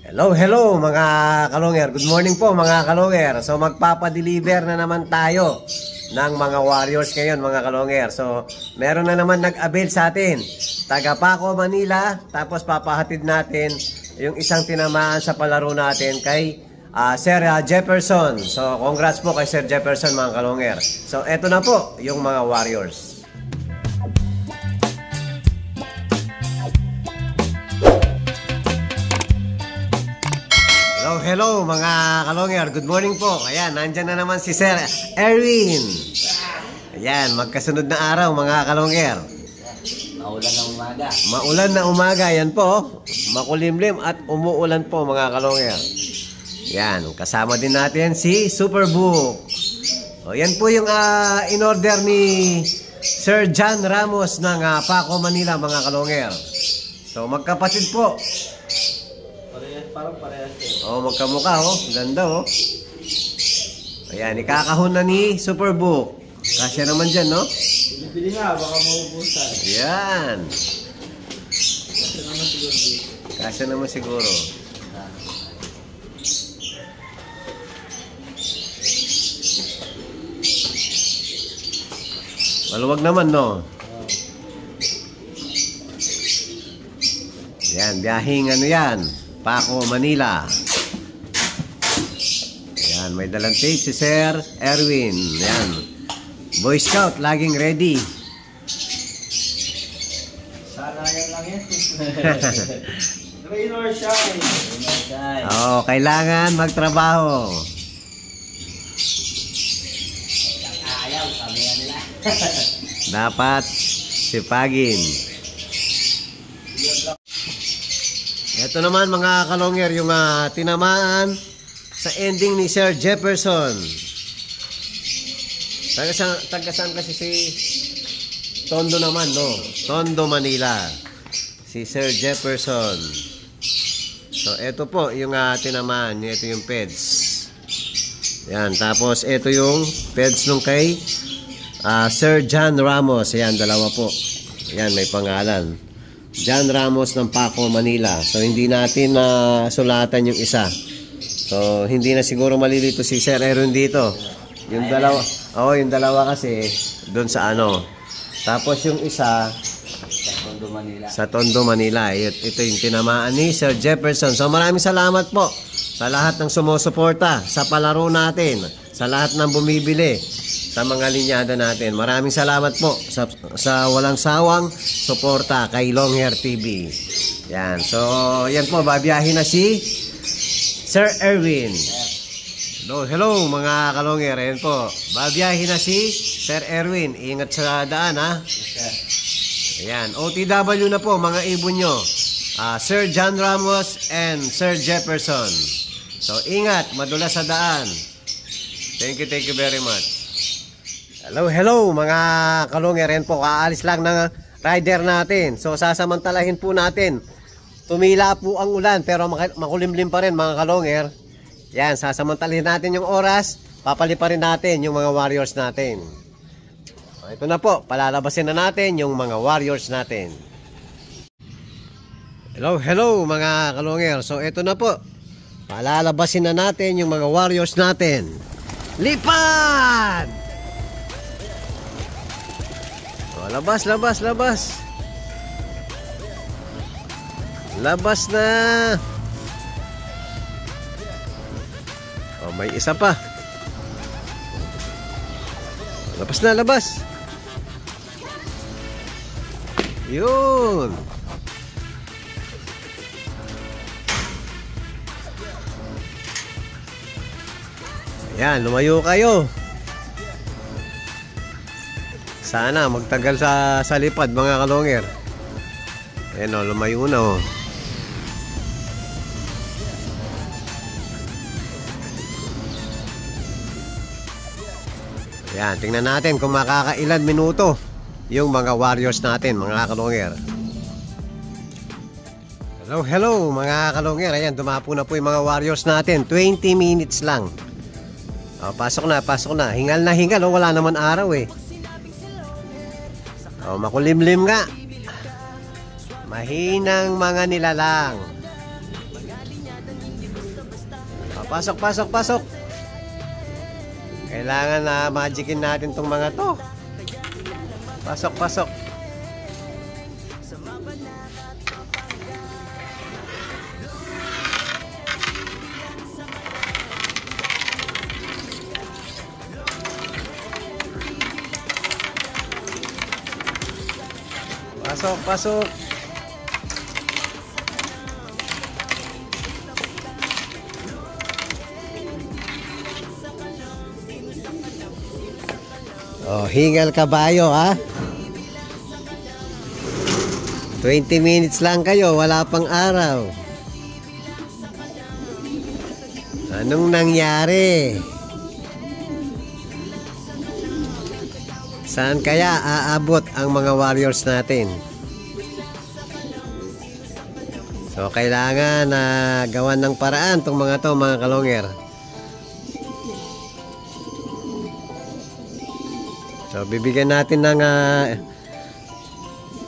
Hello, hello mga kalonger. Good morning po mga kalonger. So magpapadeliver na naman tayo ng mga warriors ngayon mga kalonger. So meron na naman nag-avail sa atin. Taga Paco, Manila. Tapos papahatid natin yung isang tinamaan sa palaro natin kay Sir Jefferson. So congrats po kay Sir Jefferson mga kalonger. So eto na po yung mga warriors. Hello mga kalonger, good morning po. Ayan, nandyan na naman si Sir Erwin. Ayan, magkasunod na araw mga kalonger. Maulan na umaga. Maulan na umaga, yan po. Makulimlim at umuulan po mga kalonger. Yan, kasama din natin si Superbook. O, yan po yung in-order ni Sir John Ramos ng Paco, Manila mga kalonger. So magkapatid po. Parang parehas eh. Oh, magkamukha oh. Ganda oh. Ayan, ikakahon na ni Superbook. Kasya naman dyan, no? Bili nga, baka maubusan. Ayan. Kasya naman siguro. Maluwag naman, no? Ayan, biyahing ano yan. Paco, Manila. Ayan, may dalang tape si Sir Erwin. Ayan. Boy Scout, laging ready. Sana yan lang yan. Rain or shine. Oo, kailangan magtrabaho. Ayaw, sabi nga nila. Dapat sipagin. Ito naman mga kalonger, yung tinamaan sa ending ni Sir Jefferson. Taga-saan kasi si Tondo naman, no? Tondo, Manila. Si Sir Jefferson. So, ito po yung tinamaan. Ito yung PEDS. Yan. Tapos, ito yung PEDS nung kay Sir John Ramos. Yan, dalawa po. Yan, may pangalan. John Ramos ng Paco, Manila. So, hindi natin sulatan yung isa. So, hindi na siguro malilito si Sir Erwin dito. Yung dalawa, yung dalawa kasi doon sa ano. Tapos yung isa sa Tondo, Manila. Sa Tondo, Manila. Ito yung tinamaan ni Sir Jefferson. So, maraming salamat po sa lahat ng sumusuporta sa palaro natin, sa lahat ng bumibili sa mga linyada natin. Maraming salamat po sa walang sawang suporta kay Longhair TV. Yan. So, yan po. Babiyahin na si Sir Erwin. Hello mga kalongher. Yan po. Babiyahin na si Sir Erwin. Ingat sa daan, ha? Ayan. OTW na po, mga ibon nyo. Sir John Ramos and Sir Jefferson. So, ingat. Madulas sa daan. Thank you very much. Hello mga kalongher. Yan po, kaalis lang ng rider natin. So sasamantalahin po natin. Tumila po ang ulan pero makulimlim pa rin mga kalongher. Yan, sasamantalahin natin yung oras. Papaliparin natin yung mga warriors natin. Ito na po, palalabasin na natin yung mga warriors natin. Hello mga kalongher. So ito na po, palalabasin na natin yung mga warriors natin. Lipad! Labas. Labas na. Oh, may isa pa. Labas. Yun. Ayan, lumayo kayo. Sana magtagal sa lipad mga kalongher. Ayan o, lumayo na o. Ayan, tingnan natin kung makakailan minuto yung mga warriors natin mga kalongher. Hello mga kalongher. Ayan, dumapo na po yung mga warriors natin. 20 minutes lang. O, pasok na. Hingal na hingal o, wala naman araw eh. O, makulimlim nga. Mahinang mga nilalang. Pasok, pasok, pasok. Kailangan na magicin natin tong mga to. Pasok, pasok. Pasok, pasok. Oh, hingal kabayo ha. 20 minutes lang kayo, wala pang araw. Anong nangyari? Saan kaya aabot ang mga warriors natin? So kailangan na gawan ng paraan tong mga to, mga kalonger. So bibigyan natin ng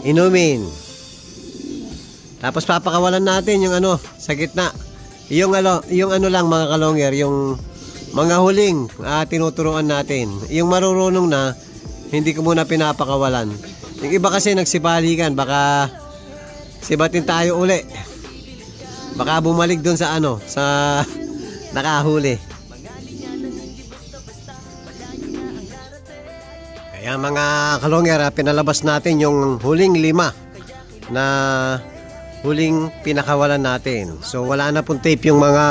inumin. Tapos papakawalan natin yung ano sa gitna. Yung ano lang mga kalonger, yung mga huling tinuturuan natin. Yung marurunong na, hindi ko muna pinapakawalan. Yung iba kasi nagsibalikan, baka sibatin tayo uli. Baka bumalik dun sa ano, sa nakahuli. Kaya mga kalonger, pinalabas natin yung huling 5 na huling pinakawalan natin. So wala na pong tape yung mga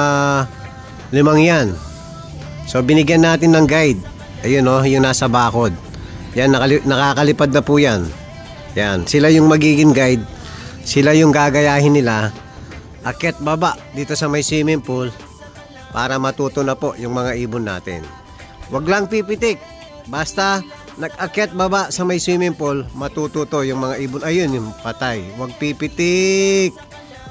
5 yan. So binigyan natin ng guide. Ayun oh, yung nasa bakod. Yan, nakakalipad na po yan. Yan, sila yung magiging guide. Sila yung gagayahin nila. Akyat baba dito sa may swimming pool para matuto na po yung mga ibon natin. Wag lang pipitik. Basta nag-akyat baba sa may swimming pool, matututo yung mga ibon. Ayun, yung patay. Wag pipitik.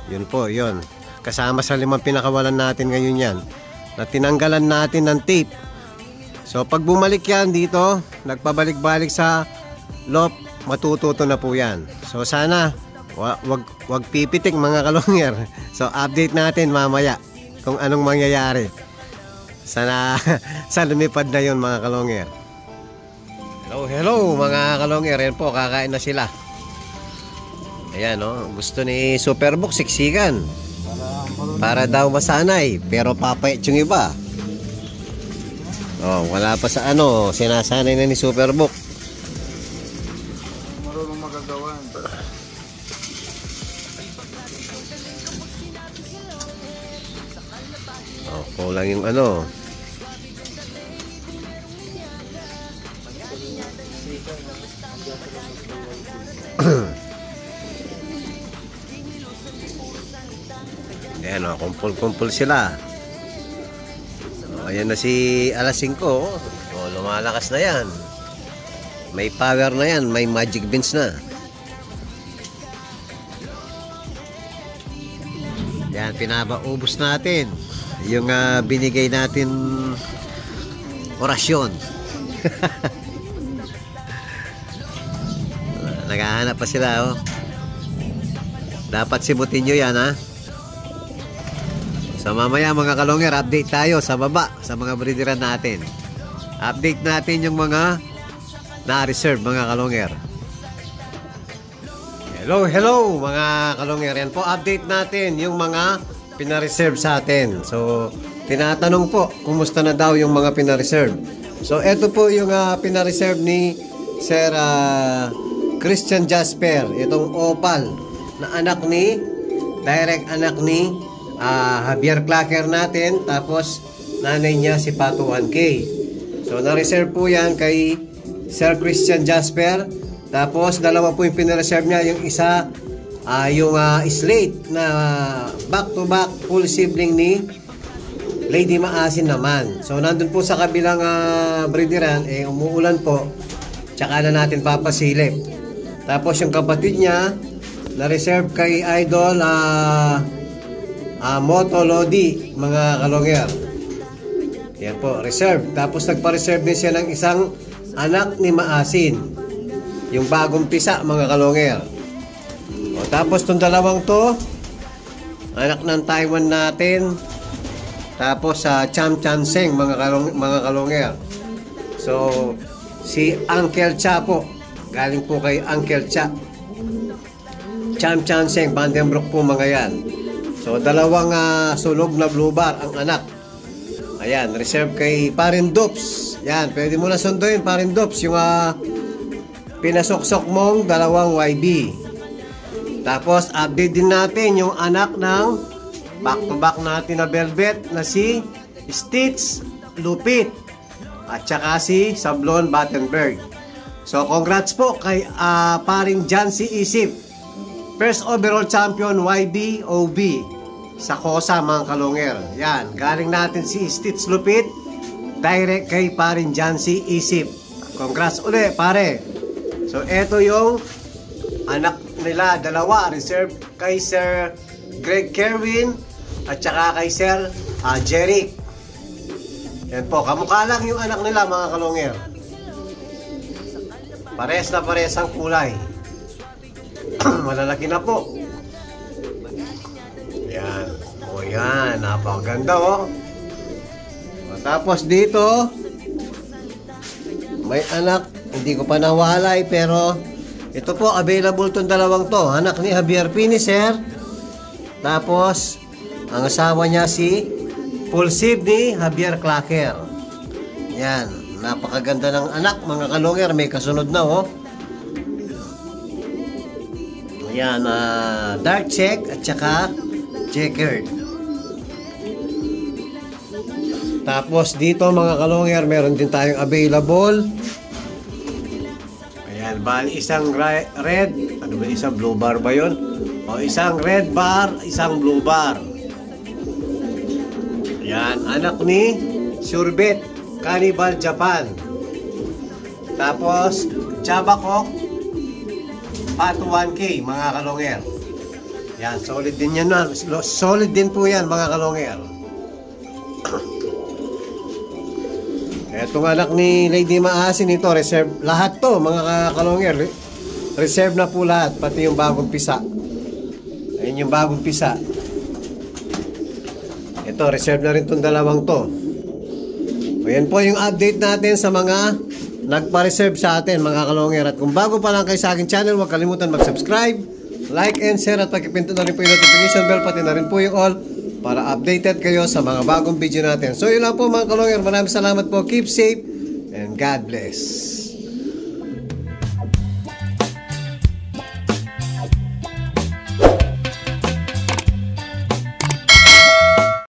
Yun po, yun. Kasama sa 5 pinakawalan natin ngayon yan. Na tinanggalan natin ng tape. So pag bumalik yan dito, nagpabalik-balik sa loft, matututo na po yan. So sana wag pipitik mga kalonger. So update natin mamaya kung anong mangyayari. Sana sa lumipad na yon mga kalonger. Hello, hello mga kalonger. Yan po, kakain na sila. Ayan oh, gusto ni Superbook siksikan. Para daw masanay, pero papayat yung iba. Oh, wala pa sa ano, sinasanay na ni Superbook. Marunong magagawan. Oh, kulang yung ano. Ayan o, kumpul-kumpul sila. Ayan na si alas 5. Oh, lumalakas na yan. May power na yan. May magic beans na. Yan, pinabaubos natin yung binigay natin orasyon. Naghahanap pa sila oh. Dapat simutin nyo yan ha. So mamaya mga kalonger, update tayo sa baba sa mga breederan natin. Update natin yung mga na-reserve mga kalonger. Hello, hello mga kalonger. Yan po, update natin yung mga pina-reserve sa atin. So tinatanong po, kumusta na daw yung mga pina-reserve. So eto po yung pina-reserve ni Sir Christian Jasper. Itong opal na anak ni, direct anak ni Javier Clacker natin, tapos nanay niya si Pato 1K. So na-reserve po yan kay Sir Christian Jasper. Tapos dalawa po yung pina-reserve niya. Yung isa yung slate na back to back full sibling ni Lady Maasin naman. So nandun po sa kabilang breederan, umuulan po, tsaka na natin papasilip. Tapos yung kapatid niya na-reserve kay Idol Moto Lodi mga kalonger. Yan po, reserve. Tapos nagpa-reserve din siya ng isang anak ni Maasin, yung bagong pisa mga kalonger. O, tapos itong dalawang to, anak ng Taiwan natin, Tapos sa Cham Chan Seng, mga kalongger. So, si Uncle Cha po. Galing po kay Uncle Cha. Cham Chan Seng, Vandenbroek po mga yan. So, dalawang sunog na blue bar ang anak. Ayan, reserve kay Parin Dops. Yan, pwede mo na sunduin, Parin Dops, yung pinasoksok mong dalawang YB. Tapos, update din natin yung anak ng back-to-back natin na velvet na si Stitch Lupit at saka si Sablon Battenberg. So, congrats po kay paring Jancy Isip. First overall champion YB OB sa Kosa mga kalongger. Yan, galing natin si Stitch Lupit direct kay paring Jancy Isip. Congrats uli pare. So, eto yung anak nila, dalawa, reserve kay Sir Greg Kerwin at saka kay Sir Jeric. Yan po, kamukha lang yung anak nila mga kalongger. Pares na pares ang kulay. Malalaki na po. Yan. O yan, napakaganda oh. Tapos dito, may anak, hindi ko pa nawalay pero ito po, available tong dalawang to. Anak ni Javier Piniser. Tapos, ang asawa niya si Pulsiv ni Javier Clacker. Yan. Napakaganda ng anak, mga kalongger. May kasunod na, oh. Yan. Dark check at saka checkered. Tapos, dito, mga kalongger, meron din tayong available. Ayan, bali isang red, ano ba isang blue bar ba yun? O isang red bar, isang blue bar. Ayan, anak ni Surbet, Cannibal Japan. Tapos, Chabacok, Pat 1K, mga kalongger. Yan, solid din yan. Solid din po yan, mga kalongger. Etong anak ni Lady Maasin ito, reserve. Lahat to, mga kalongger. Reserve na po lahat, pati yung bagong pisa. Ayun yung bagong pisa. Ito, reserve na rin itong dalawang to. Ayan po yung update natin sa mga nagpa-reserve sa atin, mga kalongger. At kung bago pa lang kayo sa aking channel, huwag kalimutan mag-subscribe, like and share, at pagkipinto na rin po yung notification bell, pati na rin po yung all, para updated kayo sa mga bagong video natin. So yun lang po mga kalongger. Maraming salamat po. Keep safe and God bless.